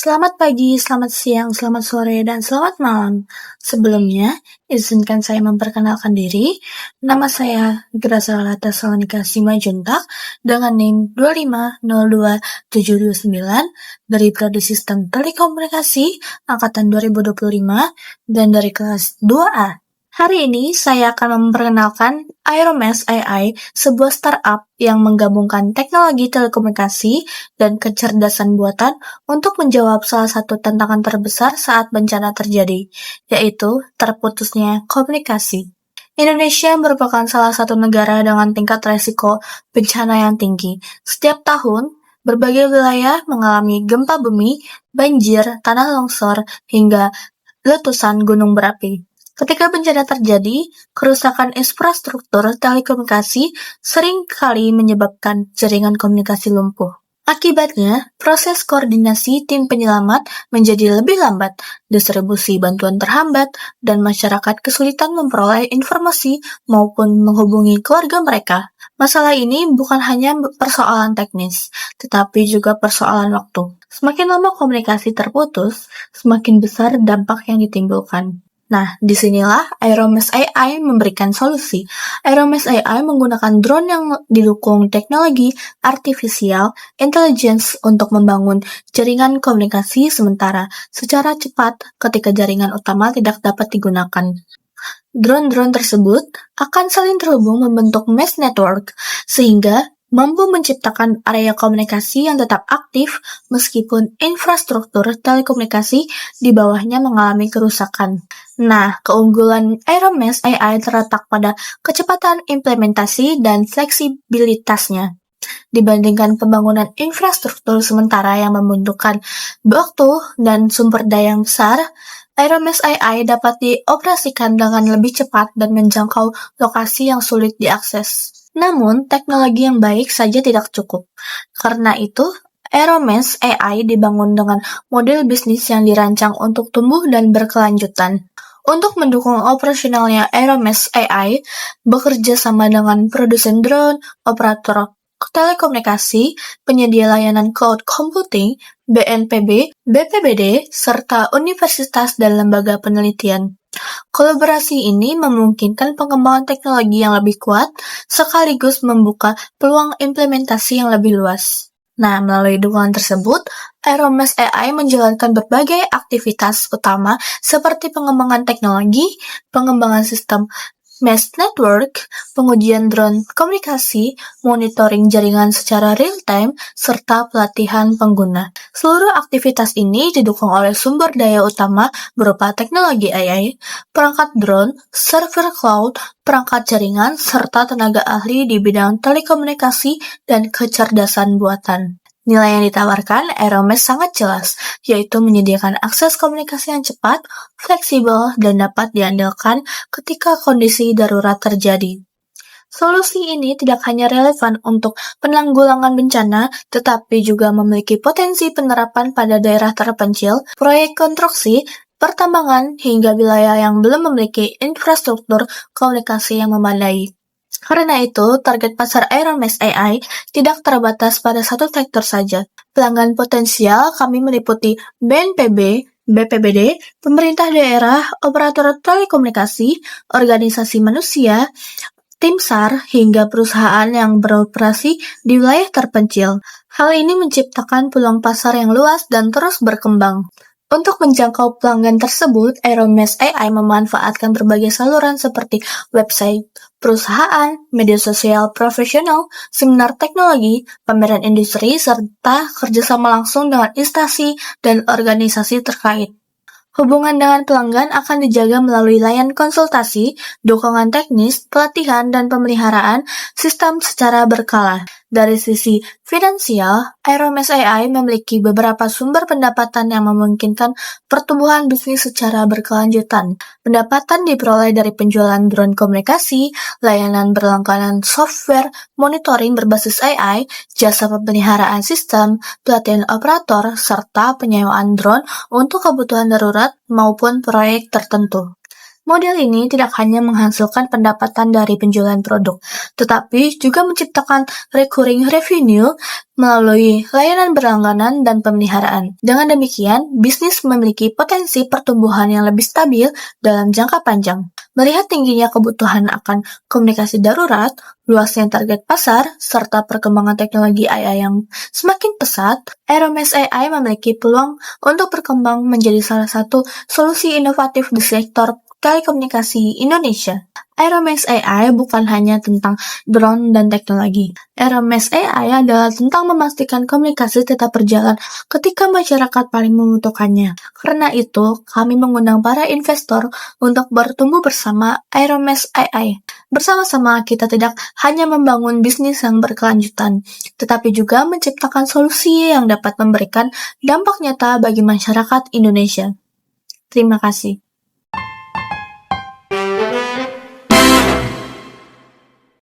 Selamat pagi, selamat siang, selamat sore, dan selamat malam. Sebelumnya, izinkan saya memperkenalkan diri. Nama saya Graciela Tesalonika Simajuntak dengan NIM 2502729 dari Prodi Sistem Telekomunikasi Angkatan 2025 dan dari kelas 2A. Hari ini saya akan memperkenalkan Aeromesh AI, sebuah startup yang menggabungkan teknologi telekomunikasi dan kecerdasan buatan untuk menjawab salah satu tantangan terbesar saat bencana terjadi, yaitu terputusnya komunikasi. Indonesia merupakan salah satu negara dengan tingkat resiko bencana yang tinggi. Setiap tahun, berbagai wilayah mengalami gempa bumi, banjir, tanah longsor, hingga letusan gunung berapi. Ketika bencana terjadi, kerusakan infrastruktur telekomunikasi sering kali menyebabkan jaringan komunikasi lumpuh. Akibatnya, proses koordinasi tim penyelamat menjadi lebih lambat, distribusi bantuan terhambat, dan masyarakat kesulitan memperoleh informasi maupun menghubungi keluarga mereka. Masalah ini bukan hanya persoalan teknis, tetapi juga persoalan waktu. Semakin lama komunikasi terputus, semakin besar dampak yang ditimbulkan. Nah, disinilah Aeromesh AI memberikan solusi. Aeromesh AI menggunakan drone yang didukung teknologi artificial intelligence untuk membangun jaringan komunikasi sementara secara cepat ketika jaringan utama tidak dapat digunakan. Drone-drone tersebut akan saling terhubung membentuk mesh network, sehingga mampu menciptakan area komunikasi yang tetap aktif meskipun infrastruktur telekomunikasi di bawahnya mengalami kerusakan. Nah, keunggulan Aeromesh AI terletak pada kecepatan implementasi dan fleksibilitasnya. Dibandingkan pembangunan infrastruktur sementara yang membutuhkan waktu dan sumber daya yang besar, Aeromesh AI dapat dioperasikan dengan lebih cepat dan menjangkau lokasi yang sulit diakses. Namun, teknologi yang baik saja tidak cukup. Karena itu, Aeromesh AI dibangun dengan model bisnis yang dirancang untuk tumbuh dan berkelanjutan. Untuk mendukung operasionalnya Aeromesh AI, bekerja sama dengan produsen drone, operator telekomunikasi, penyedia layanan cloud computing, BNPB, BPBD, serta universitas dan lembaga penelitian. Kolaborasi ini memungkinkan pengembangan teknologi yang lebih kuat, sekaligus membuka peluang implementasi yang lebih luas. Nah, melalui dukungan tersebut, Aeromesh AI menjalankan berbagai aktivitas utama seperti pengembangan teknologi, pengembangan sistem mesh network, pengujian drone komunikasi, monitoring jaringan secara real-time, serta pelatihan pengguna. Seluruh aktivitas ini didukung oleh sumber daya utama berupa teknologi AI, perangkat drone, server cloud, perangkat jaringan, serta tenaga ahli di bidang telekomunikasi dan kecerdasan buatan. Nilai yang ditawarkan Aeromesh sangat jelas, yaitu menyediakan akses komunikasi yang cepat, fleksibel, dan dapat diandalkan ketika kondisi darurat terjadi. Solusi ini tidak hanya relevan untuk penanggulangan bencana, tetapi juga memiliki potensi penerapan pada daerah terpencil, proyek konstruksi, pertambangan, hingga wilayah yang belum memiliki infrastruktur komunikasi yang memadai. Karena itu, target pasar Aeromesh AI tidak terbatas pada satu sektor saja. Pelanggan potensial kami meliputi BNPB, BPBD, pemerintah daerah, operator telekomunikasi, organisasi manusia, tim SAR, hingga perusahaan yang beroperasi di wilayah terpencil. Hal ini menciptakan peluang pasar yang luas dan terus berkembang. Untuk menjangkau pelanggan tersebut, Aeromesh AI memanfaatkan berbagai saluran seperti website perusahaan, media sosial profesional, seminar teknologi, pameran industri, serta kerjasama langsung dengan instansi dan organisasi terkait. Hubungan dengan pelanggan akan dijaga melalui layanan konsultasi, dukungan teknis, pelatihan, dan pemeliharaan sistem secara berkala. Dari sisi finansial, Aeromesh AI memiliki beberapa sumber pendapatan yang memungkinkan pertumbuhan bisnis secara berkelanjutan. Pendapatan diperoleh dari penjualan drone komunikasi, layanan berlangganan software, monitoring berbasis AI, jasa pemeliharaan sistem, pelatihan operator, serta penyewaan drone untuk kebutuhan darurat maupun proyek tertentu. Model ini tidak hanya menghasilkan pendapatan dari penjualan produk, tetapi juga menciptakan recurring revenue melalui layanan berlangganan dan pemeliharaan. Dengan demikian, bisnis memiliki potensi pertumbuhan yang lebih stabil dalam jangka panjang. Melihat tingginya kebutuhan akan komunikasi darurat, luasnya target pasar, serta perkembangan teknologi AI yang semakin pesat, Aeromesh AI memiliki peluang untuk berkembang menjadi salah satu solusi inovatif di sektor telekomunikasi Indonesia. Aeromesh AI bukan hanya tentang drone dan teknologi. Aeromesh AI adalah tentang memastikan komunikasi tetap berjalan ketika masyarakat paling membutuhkannya. Karena itu, kami mengundang para investor untuk bertumbuh bersama Aeromesh AI. Bersama-sama kita tidak hanya membangun bisnis yang berkelanjutan, tetapi juga menciptakan solusi yang dapat memberikan dampak nyata bagi masyarakat Indonesia. Terima kasih.